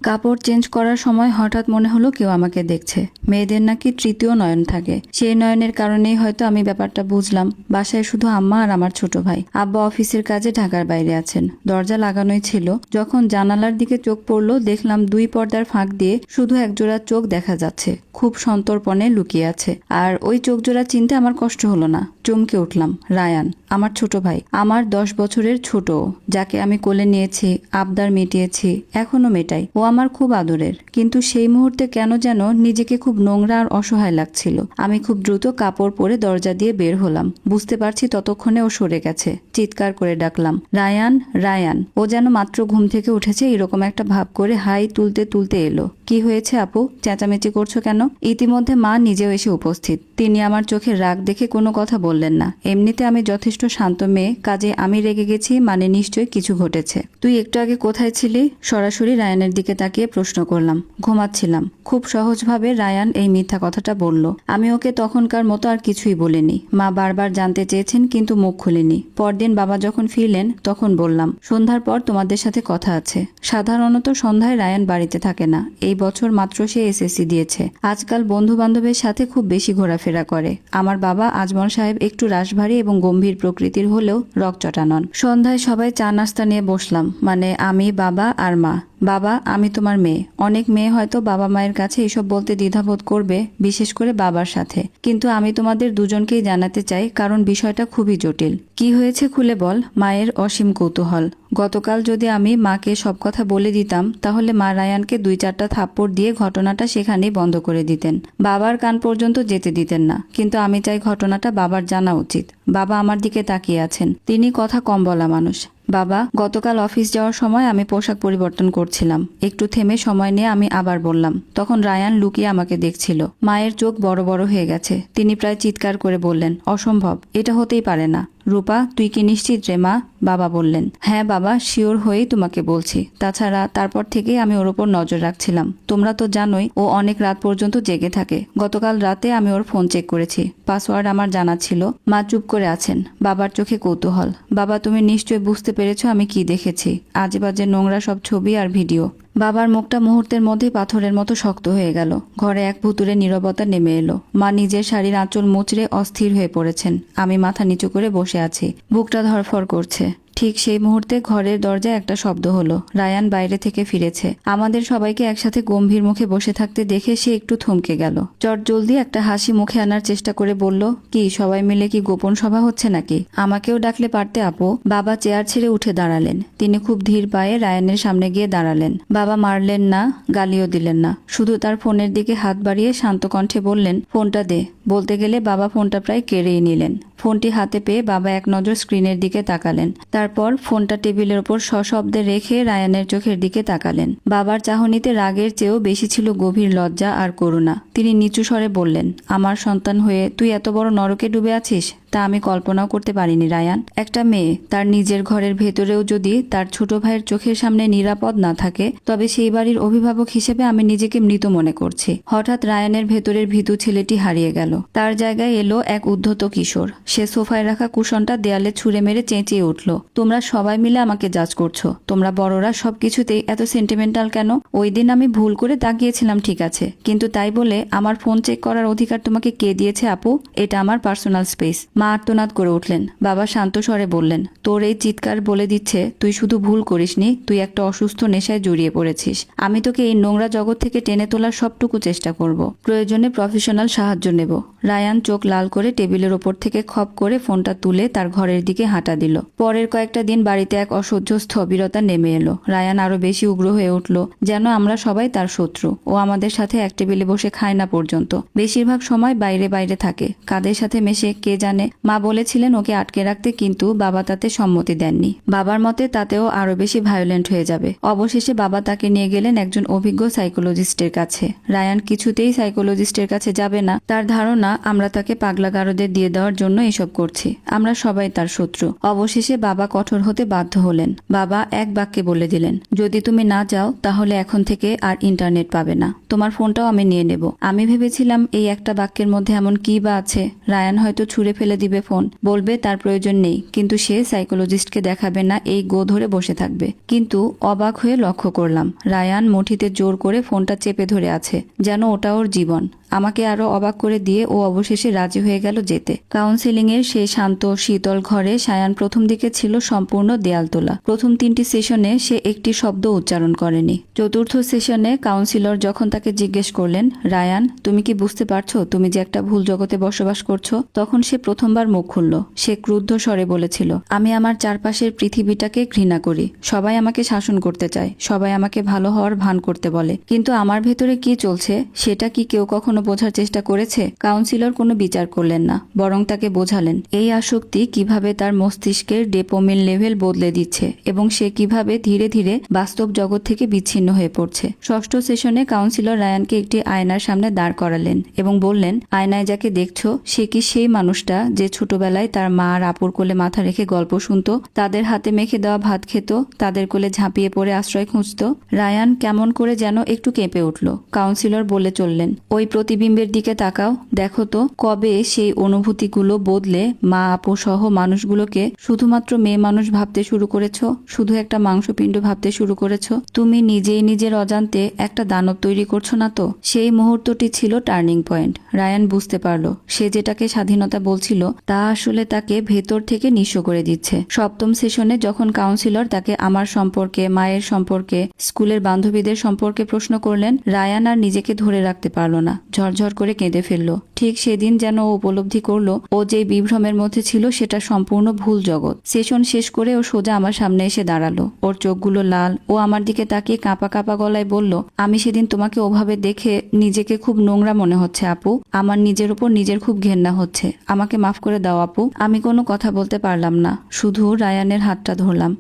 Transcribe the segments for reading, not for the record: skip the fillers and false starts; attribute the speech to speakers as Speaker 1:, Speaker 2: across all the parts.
Speaker 1: কাপড় চেঞ্জ করার সময় হঠাৎ মনে হলো কেউ আমাকে দেখছে। মেয়েদের নাকি তৃতীয় নয়ন থাকে, সেই নয়নের কারণেই হয়তো আমি ব্যাপারটা বুঝলাম। বাসায় শুধু আম্মা আর আমার ছোট ভাই। আব্বা অফিসের কাজে ঢাকার বাইরে আছেন। দরজা লাগানোই ছিল। যখন জানালার দিকে চোখ পড়লো, দেখলাম দুই পর্দার ফাঁক দিয়ে শুধু একজোড়া চোখ দেখা যাচ্ছে, খুব সন্তর্পণে লুকিয়ে আছে। আর ওই চোখ জোড়া চিনতে আমার কষ্ট হলো না, চমকে উঠলাম। রায়ান, আমার ছোট ভাই, আমার 10 বছরের ছোট, যাকে আমি কোলে নিয়েছি, আবদার মিটিয়েছি, এখনো মেটাই। ও আমার খুব আদরের। কিন্তু সেই মুহূর্তে কেন যেন নিজেকে খুব নোংরা আর অসহায় লাগছিল। আমি খুব দ্রুত কাপড় পরে দরজা দিয়ে বের হলাম। বুঝতে পারছি ততক্ষণে ও সরে গেছে। চিৎকার করে ডাকলাম, রায়ান, রায়ান। ও যেন মাত্র ঘুম থেকে উঠেছে এরকম একটা ভাব করে হাই তুলতে তুলতে এলো। কি হয়েছে আপু, চেঁচামেচি করছো কেন? ইতিমধ্যে মা নিজেও এসে উপস্থিত। তিনি আমার চোখের রাগ দেখে কোনো কথা বললেন না। এমনিতে আমি যথেষ্ট শান্ত মেয়ে, কাজে আমি রেগে গেছি মানে নিশ্চয়ই কিছু ঘটেছে। তুই একটু আগে কোথায় ছিলি? সরাসরি রায়ানের দিকে তাকিয়ে প্রশ্ন করলাম। ঘুমাচ্ছিলাম। খুব সহজভাবে রায়ান এই মিথ্যা কথাটা বলল। আমি ওকে তখনকার মতো আর কিছুই বলিনি। মা বারবার জানতে চেয়েছেন কিন্তু মুখ খুলিনি। পরদিন বাবা যখন ফিরলেন তখন বললাম, সন্ধ্যার পর তোমাদের সাথে কথা আছে। সাধারণত সন্ধ্যায় রায়ান বাড়িতে থাকে না। এই বছর মাত্র সে এসএসসি দিয়েছে। আজকাল বন্ধু বান্ধবের সাথে খুব বেশি ঘোরাফেরা করে। আমার বাবা আজমল সাহেব একটু রাশভারী এবং গম্ভীর প্রকৃতির হলেও রকচটা নন। সন্ধ্যায় সবাই চা নাস্তা নিয়ে বসলাম, মানে আমি, বাবা আর মা। বাবা, আমি তোমার মেয়ে। অনেক মেয়ে হয়তো বাবা মায়ের কাছে এসব বলতে দ্বিধাবোধ করবে, বিশেষ করে বাবার সাথে। কিন্তু আমি তোমাদের দুজনকেই জানাতে চাই, কারণ বিষয়টা খুবই জটিল। কি হয়েছে খুলে বল। মায়ের অসীম কৌতূহল। গতকাল যদি আমি মাকে সব কথা বলে দিতাম, তাহলে মা রায়ানকে 2-4টা থাপ্পড় দিয়ে ঘটনাটা সেখানেই বন্ধ করে দিতেন। বাবার কান পর্যন্ত যেতে দিতেন না। কিন্তু আমি চাই ঘটনাটা বাবার জানা উচিত। বাবা আমার দিকে তাকিয়ে আছেন। তিনি কথা কম বলা মানুষ। বাবা, গতকাল অফিস যাওয়ার সময় আমি পোশাক পরিবর্তন করছিলাম। একটু থেমে সময় নিয়ে আমি আবার বললাম। তখন রায়ান লুকিয়ে আমাকে দেখছিল। মায়ের চোখ বড় বড় হয়ে গেছে। তিনি প্রায় চিৎকার করে বললেন, অসম্ভব, এটা হতেই পারে না। রূপা, তুই কি নিশ্চিত রে মা? বাবা বললেন, হ্যাঁ বাবা, শিওর হয়েই তোমাকে বলছি। তাছাড়া তারপর থেকেই আমি ওর ওপর নজর রাখছিলাম। তোমরা তো জানোই ও অনেক রাত পর্যন্ত জেগে থাকে। গতকাল রাতে আমি ওর ফোন চেক করেছি। পাসওয়ার্ড আমার জানা ছিল। মা চুপ করে আছেন। বাবার চোখে কৌতূহল। বাবা, তুমি নিশ্চয়ই বুঝতে পেরেছো আমি কি দেখেছি। আজে বাজে নোংরা সব ছবি আর ভিডিও। বাবার মুখটা মুহূর্তের মধ্যেই পাথরের মতো শক্ত হয়ে গেল। ঘরে এক ভুতুরে নীরবতা নেমে এলো। মা নিজের শাড়ির আঁচল মুচড়ে অস্থির হয়ে পড়েছেন। আমি মাথা নিচু করে বসে আছি। বুকটা ধড়ফড় করছে। ঠিক সেই মুহূর্তে ঘরের দরজায় একটা শব্দ হলো। রায়ান বাইরে থেকে ফিরেছে। আমাদের সবাইকে একসাথে গম্ভীর মুখে বসে থাকতে দেখে সে একটু থমকে গেল। চটজলদি একটা হাসি মুখে আনার চেষ্টা করে বলল, কি সবাই মিলে কি গোপন সভা হচ্ছে নাকি? আমাকেও ডাকলে পারতে আপু। বাবা চেয়ার ছেড়ে উঠে দাঁড়ালেন। তিনি খুব ধীর পায়ে রায়ানের সামনে গিয়ে দাঁড়ালেন। বাবা মারলেন না, গালিও দিলেন না। শুধু তার ফোনের দিকে হাত বাড়িয়ে শান্ত কণ্ঠে বললেন, ফোনটা দে। বলতে গেলে বাবা ফোনটা প্রায় কেড়েই নিলেন। ফোনটি হাতে পেয়ে বাবা এক নজর স্ক্রিনের দিকে তাকালেন। তারপর ফোনটা টেবিলের ওপর সশব্দে রেখে রায়ানের চোখের দিকে তাকালেন। বাবার চাহনিতে রাগের চেয়েও বেশি ছিল গভীর লজ্জা আর করুণা। তিনি নিচু স্বরে বললেন, আমার সন্তান হয়ে তুই এত বড় নরকে ডুবে আছিস, তা আমি কল্পনাও করতে পারিনি রায়ান। একটা মেয়ে তার নিজের ঘরের ভেতরেও যদি তার ছোট ভাইয়ের চোখের সামনে নিরাপদ না থাকে, তবে সেই বাড়ির অভিভাবক হিসেবে আমি নিজেকে মৃত মনে করছি। হঠাৎ রায়ানের ভেতরের ভীতু ছেলেটি হারিয়ে গেল। তার জায়গায় এলো এক উদ্ধত কিশোর। সে সোফায় রাখা কুশনটা দেয়ালে ছুঁড়ে মেরে চেঁচিয়ে উঠল, তোমরা সবাই মিলে আমাকে জাজ করছো। তোমরা বড়রা সবকিছুতেই এত সেন্টিমেন্টাল কেন? ওই দিন আমি ভুল করে তাকিয়েছিলাম ঠিক আছে, কিন্তু তাই বলে আমার ফোন চেক করার অধিকার তোমাকে কে দিয়েছে আপু? এটা আমার পার্সোনাল স্পেস। মা আর্তনাদ করে উঠলেন। বাবা শান্ত স্বরে বললেন, তোর এই চিৎকার বলে দিচ্ছে তুই শুধু ভুল করিসনি, তুই একটা অসুস্থ নেশায় জড়িয়ে পড়েছিস। আমি তোকে এই নোংরা জগৎ থেকে টেনে তোলার সবটুকু চেষ্টা করব। প্রয়োজনে প্রফেশনাল সাহায্য নেব। রায়ান চোখ লাল করে টেবিলের ওপর থেকে খপ করে ফোনটা তুলে তার ঘরের দিকে হাঁটা দিল। পরের কয়েকটা দিন বাড়িতে এক অসহ্য স্থবিরতা নেমে এলো। রায়ান আরো বেশি উগ্র হয়ে উঠল, যেন আমরা সবাই তার শত্রু। ও আমাদের সাথে এক টেবিলে বসে খায় না পর্যন্ত। বেশিরভাগ সময় বাইরে বাইরে থাকে। কাদের সাথে মেশে কে জানে। মা বলেছিলেন ওকে আটকে রাখতে, কিন্তু বাবা তাতে সম্মতি দেননি। বাবার মতে তাতেও আরো বেশি ভায়োলেন্ট হয়ে যাবে। অবশেষে বাবা তাকে নিয়ে গেলেন একজন অভিজ্ঞ সাইকোলজিস্টের কাছে। রায়ান কিছুতেই সাইকোলজিস্টের কাছে যাবে না। তার ধারণা আমরা তাকে পাগলা গারদে দিয়ে দেওয়ার জন্য এসব করছি। আমরা সবাই তার শত্রু। অবশেষে বাবা কঠোর হতে বাধ্য হলেন। বাবা এক বাক্যে বলে দিলেন, যদি তুমি না যাও তাহলে এখন থেকে আর ইন্টারনেট পাবে না, তোমার ফোনটাও আমি নিয়ে নেব। আমি ভেবেছিলাম এই একটা বাক্যের মধ্যে এমন কি বা আছে, রায়ান হয়তো ছুঁড়ে ফেলে দিবে ফোন, বলবে তার প্রয়োজন নেই, কিন্তু সে সাইকোলজিস্টকে দেখাবে না, এই গো ধরে বসে থাকবে। কিন্তু অবাক হয়ে লক্ষ্য করলাম রায়ান মুঠিতে জোর করে ফোনটা চেপে ধরে আছে, যেন ওটা ওর জীবন। আমাকে আরো অবাক করে দিয়ে ও অবশেষে রাজি হয়ে গেল যেতে। কাউন্সিলিং এর সেই শান্ত শীতল ঘরে সায়ান প্রথম দিকে ছিল সম্পূর্ণ দেয়াল তোলা। প্রথম 3টি সেশনে সে একটি শব্দ উচ্চারণ করেনি। চতুর্থ সেশনে কাউন্সিলর যখন তাকে জিজ্ঞেস করলেন, রায়ান তুমি কি বুঝতে পারছো তুমি যে একটা ভুল জগতে বসবাস করছো, তখন সে প্রথমবার মুখ খুলল। সে ক্রুদ্ধ স্বরে বলেছিল, আমি আমার চারপাশের পৃথিবীটাকে ঘৃণা করি। সবাই আমাকে শাসন করতে চায়, সবাই আমাকে ভালো হওয়ার ভান করতে বলে, কিন্তু আমার ভেতরে কি চলছে সেটা কি কেউ কখনো বোঝার চেষ্টা করেছে? কাউন্সিলর কোনো বিচার করলেন না, বরং তাকে বোঝালেন এই আসক্তি কিভাবে তার মস্তিষ্কের ডোপামিন লেভেল বদলে দিচ্ছে এবং সে কিভাবে ধীরে ধীরে বাস্তব জগৎ থেকে বিচ্ছিন্ন হয়ে পড়ছে। ষষ্ঠ সেশনে কাউন্সিলর রায়ানকে একটি আয়নার সামনে দাঁড় করালেন এবং বললেন, আয়নায় যাকে দেখছো সে কি সেই মানুষটা যে ছোটবেলায় তার মা আর আপুর কোলে মাথা রেখে গল্প শুনতো, তাদের হাতে মেখে দেওয়া ভাত খেত, তাদের কোলে ঝাঁপিয়ে পড়ে আশ্রয় খুঁজত? রায়ান কেমন করে যেন একটু কেঁপে উঠল। কাউন্সিলর বলে চললেন, ওই প্রতিবিম্বের দিকে তাকাও, দেখো তো কবে সেই অনুভূতিগুলো বদলে মা আপু সহ মানুষগুলোকে শুধুমাত্র মেয়ে মানুষ ভাবতে শুরু করেছো, শুধু একটা মাংসপিণ্ড ভাবতে শুরু করেছো। তুমি নিজেই নিজের অজান্তে একটা দানব তৈরি করছো না তো? সেই মুহূর্তটি ছিল টার্নিং পয়েন্ট। রায়ান বুঝতে পারলো সে যেটাকে স্বাধীনতা বলছিল তা আসলে তাকে ভেতর থেকে নিঃস্ব করে দিচ্ছে। সপ্তম সেশনে যখন কাউন্সিলর তাকে আমার সম্পর্কে, মায়ের সম্পর্কে, স্কুলের বান্ধবীদের সম্পর্কে প্রশ্ন করলেন, রায়ান আর নিজেকে ধরে রাখতে পারলো না, ঝরঝর করে কেঁদে ফেলল। ঠিক সেদিন যেন ও উপলব্ধি করলো ও যে বিভ্রমের মধ্যে ছিল সেটা সম্পূর্ণ ভুল জগৎ। সেশন শেষ করে ও সোজা আমার সামনে এসে দাঁড়ালো। ওর চোখগুলো লাল। ও আমার দিকে তাকিয়ে কাঁপা কাঁপা গলায় বলল, আমি সেদিন তোমাকে ওভাবে দেখে নিজেকে খুব নোংরা মনে হচ্ছে আপু। আমার নিজের উপর নিজের খুব ঘেন্না হচ্ছে। আমাকে মাফ করে দাও আপু। আমি কোনো কথা বলতে পারলাম না, শুধু রায়ানের হাতটা ধরলাম।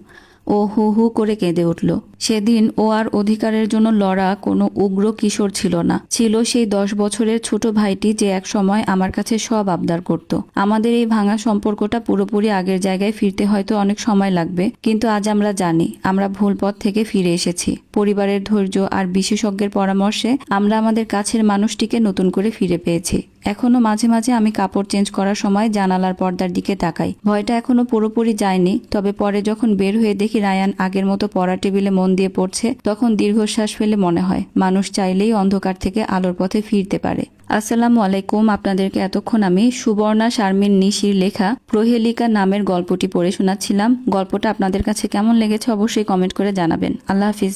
Speaker 1: ও হু হু করে কেঁদে উঠল। সেদিন ও আর অধিকারের জন্য লড়া কোনো উগ্র কিশোর ছিল না, ছিল সেই 10 বছরের ছোট ভাইটি যে এক সময় আমার কাছে সব আবদার করত। আমাদের এই ভাঙা সম্পর্কটা পুরোপুরি আগের জায়গায় ফিরতে হয়তো অনেক সময় লাগবে, কিন্তু আজ আমরা জানি আমরা ভুল পথ থেকে ফিরে এসেছি। পরিবারের ধৈর্য আর বিশেষজ্ঞের পরামর্শে আমরা আমাদের কাছের মানুষটিকে নতুন করে ফিরে পেয়েছি। এখনো মাঝে মাঝে আমি কাপড় চেঞ্জ করার সময় জানালার পর্দার দিকে তাকাই। ভয়টা এখনো পুরোপুরি যায়নি, তবে পরে যখন বের হয়ে দেখি রায়ান আগের মতো পড়া টেবিলে মন দিয়ে পড়ছে, তখন দীর্ঘশ্বাস ফেলে মনে হয় মানুষ চাইলেই অন্ধকার থেকে আলোর পথে ফিরতে পারে। আসসালামু আলাইকুম। আপনাদেরকে এতক্ষণ আমি সুবর্ণা শারমিন নিশির লেখা প্রহেলিকা নামের গল্পটি পড়ে শোনাচ্ছিলাম। গল্পটা আপনাদের কাছে কেমন লেগেছে অবশ্যই কমেন্ট করে জানাবেন। আল্লাহ হাফিজ।